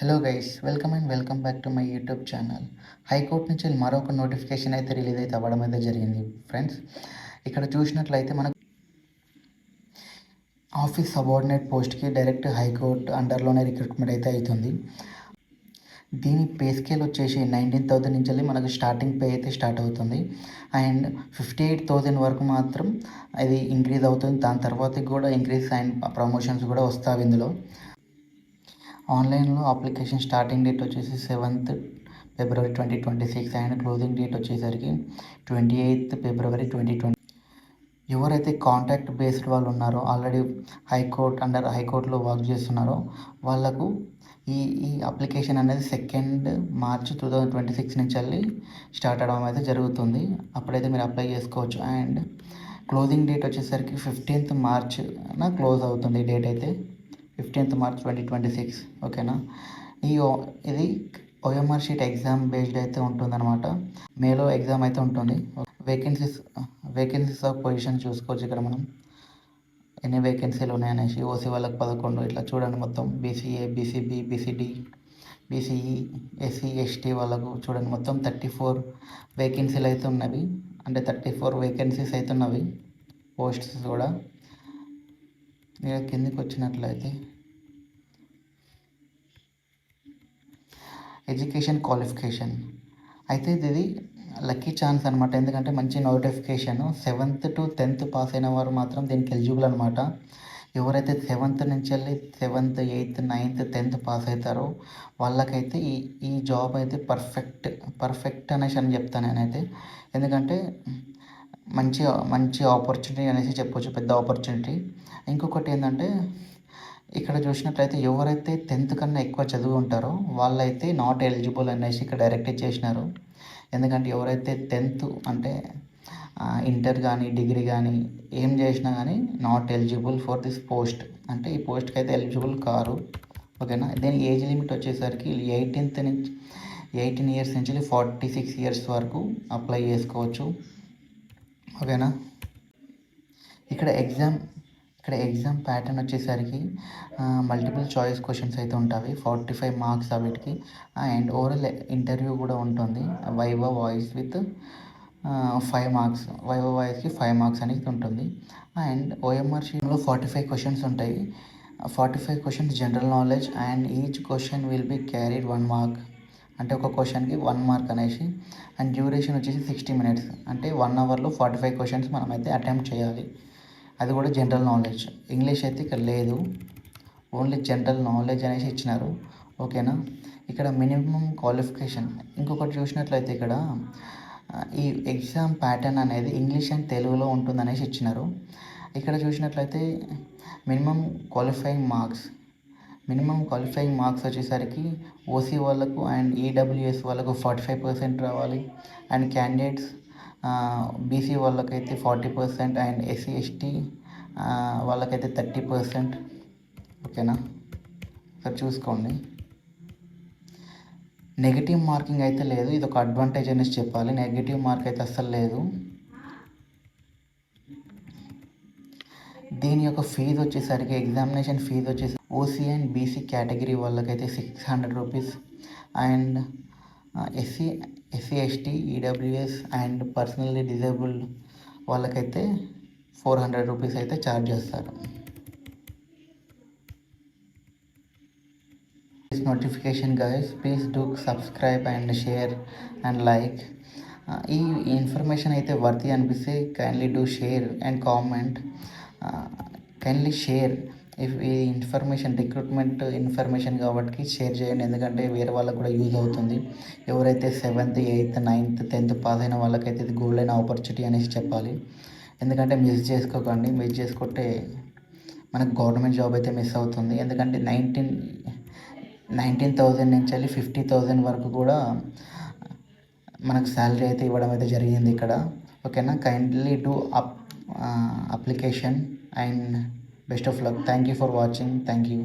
Hello guys, welcome back to my YouTube channel. High court నుంచి మరొక notification అయితే release అయితే అవ్వడం అయితే జరిగింది ఫ్రెండ్స్. ఇక్కడ చూసినట్లయితే మనకు ఆఫీస్ సబార్డినేట్ పోస్ట్కి డైరెక్ట్ హైకోర్టు అండర్లోనే రిక్రూట్మెంట్ అయితే అవుతుంది. దీని పే స్కేల్ వచ్చేసి 19,000 నుంచి మనకు స్టార్టింగ్ పే అయితే స్టార్ట్ అవుతుంది. అండ్ 58,000 వరకు మాత్రం అది ఇంక్రీజ్ అవుతుంది. దాని తర్వాత కూడా ఇంక్రీజ్ అండ్ ప్రమోషన్స్ కూడా వస్తాయి ఇందులో. ఆన్లైన్లో అప్లికేషన్ స్టార్టింగ్ డేట్ వచ్చేసి 7th February 2026 and closing date వచ్చేసరికి 28th February 2020. ఎవరైతే కాంట్రాక్ట్ బేస్డ్ వాళ్ళు ఉన్నారో, ఆల్రెడీ హైకోర్టులో వర్క్ చేస్తున్నారో వాళ్ళకు ఈ అప్లికేషన్ అనేది 2nd March 2026 నుంచి వెళ్ళి స్టార్ట్ అవ్వడం అయితే జరుగుతుంది. అప్పుడైతే మీరు అప్లై చేసుకోవచ్చు. అండ్ క్లోజింగ్ డేట్ వచ్చేసరికి 15th March క్లోజ్ అవుతుంది. డేట్ అయితే 15th March 2026. ఓకేనా. ఇది OMR షీట్ ఎగ్జామ్ బేస్డ్ అయితే ఉంటుందన్నమాట. మేలో ఎగ్జామ్ అయితే ఉంటుంది. వేకెన్సీస్ ఆఫ్ పొజిషన్ చూసుకోవచ్చు ఇక్కడ మనం ఎన్ని వేకెన్సీలు ఉన్నాయనేసి. ఓసీ వాళ్ళకి 11 ఇట్లా చూడండి మొత్తం. BCA, BCB, BCD, BCE, SC, ST వాళ్ళకు చూడండి మొత్తం 34 వేకెన్సీలు అయితే ఉన్నవి. అంటే 34 వేకెన్సీస్ అయితే ఉన్నవి, పోస్ట్స్ కూడా. ఇక కిందికి వచ్చినట్లయితే ఎడ్యుకేషన్ క్వాలిఫికేషన్ అయితే ఇది లక్కీ ఛాన్స్ అనమాట. ఎందుకంటే మంచి notification. 7th to 10th pass అయిన వారు మాత్రం దీనికి ఎలిజిబుల్ అనమాట. ఎవరైతే 7th నుంచి వెళ్ళి 7th, 8th, 9th, 10th pass అవుతారో వాళ్ళకైతే ఈ జాబ్ అయితే పర్ఫెక్ట్ అనేసి అని చెప్తాను నేనైతే. ఎందుకంటే మంచి ఆపర్చునిటీ అనేసి చెప్పొచ్చు, పెద్ద ఆపర్చునిటీ. ఇంకొకటి ఏంటంటే ఇక్కడ చూసినట్లయితే ఎవరైతే 10th కన్నా ఎక్కువ చదువు ఉంటారో వాళ్ళైతే నాట్ ఎలిజిబుల్ అనేసి ఇక్కడ డైరెక్ట్ చేసినారు. ఎందుకంటే ఎవరైతే 10th అంటే ఇంటర్ కానీ డిగ్రీ కానీ ఏం చేసినా కానీ not eligible for this post, అంటే ఈ పోస్ట్కి అయితే ఎలిజిబుల్ కారు. ఓకేనా. దీని ఏజ్ లిమిట్ వచ్చేసరికి 18 years నుంచి 46 years వరకు అప్లై చేసుకోవచ్చు. ఓకేనా. ఇక్కడ ఎగ్జామ్ ప్యాటర్న్ వచ్చేసరికి మల్టిపుల్ చాయిస్ క్వశ్చన్స్ అయితే ఉంటాయి. 45 మార్క్స్ వీటికి. అండ్ ఓవరాల్ ఇంటర్వ్యూ కూడా ఉంటుంది. Viva voce with 5 marks. Viva వాయిస్కి 5 మార్క్స్ అనేది ఉంటుంది. అండ్ OMR షీట్లో 45 క్వశ్చన్స్ ఉంటాయి. 45 questions general knowledge. And each question will be carried 1 mark. అంటే ఒక క్వశ్చన్కి 1 మార్క్ అనేసి. అండ్ డ్యూరేషన్ వచ్చేసి 60 minutes. అంటే 1 hourలో 45 క్వశ్చన్స్ మనమైతే అటెంప్ట్ చేయాలి. అది కూడా జనరల్ నాలెడ్జ్. ఇంగ్లీష్ అయితే ఇక్కడ లేదు, ఓన్లీ జనరల్ నాలెడ్జ్ అనేసి ఇచ్చినారు. ఓకేనా. ఇక్కడ మినిమం క్వాలిఫికేషన్ ఇంకొకటి చూసినట్లయితే ఇక్కడ ఈ ఎగ్జామ్ ప్యాటర్న్ అనేది ఇంగ్లీష్ అండ్ తెలుగులో ఉంటుందనేసి ఇచ్చినారు. ఇక్కడ చూసినట్లయితే మినిమం క్వాలిఫైయింగ్ మార్క్స్ వచ్చేసరికి ఓసీ వాళ్ళకు అండ్ EWS వాళ్ళకు 45% రావాలి. అండ్ క్యాండిడేట్స్ BC వాళ్ళకైతే 40% అండ్ SC ST వాళ్ళకైతే 30%. ఓకేనా. ఇక్కడ చూసుకోండి. నెగిటివ్ మార్కింగ్ అయితే లేదు, ఇది ఒక అడ్వాంటేజ్ అనేసి చెప్పాలి. నెగిటివ్ మార్క్ అయితే అస్సలు లేదు. దీని యొక్క ఫీజు వచ్చేసరికి ఎగ్జామినేషన్ ఫీజు వచ్చేసి OC అండ్ BC కేటగిరీ వాళ్ళకైతే 600 rupees. And SC ST EWS and personally disabled వాళ్ళకైతే 400 రూపీస్ అయితే ఛార్జ్ చేస్తారు. This notification guys, please do subscribe and share and like. ఈ ఇన్ఫర్మేషన్ అయితే వర్తి అనిపిస్తే kindly do share and comment. Kindly share ఈ recruitment information కాబట్టి share చేయండి. ఎందుకంటే వేరే వాళ్ళకు కూడా యూజ్ అవుతుంది. ఎవరైతే 7th, 8th, 9th, 10th pass అయిన వాళ్ళకైతే ఇది గోల్డెన్ ఆపర్చునిటీ అనేసి చెప్పాలి. ఎందుకంటే మిస్ చేసుకోకండి. మిస్ చేసుకుంటే మనకు గవర్నమెంట్ జాబ్ అయితే మిస్ అవుతుంది. ఎందుకంటే 19,000 నుంచి వెళ్ళి 50,000 వరకు కూడా మనకు శాలరీ అయితే ఇవ్వడం అయితే జరిగింది ఇక్కడ. ఓకేనా. Kindly do application and best of luck. Thank you for watching. Thank you.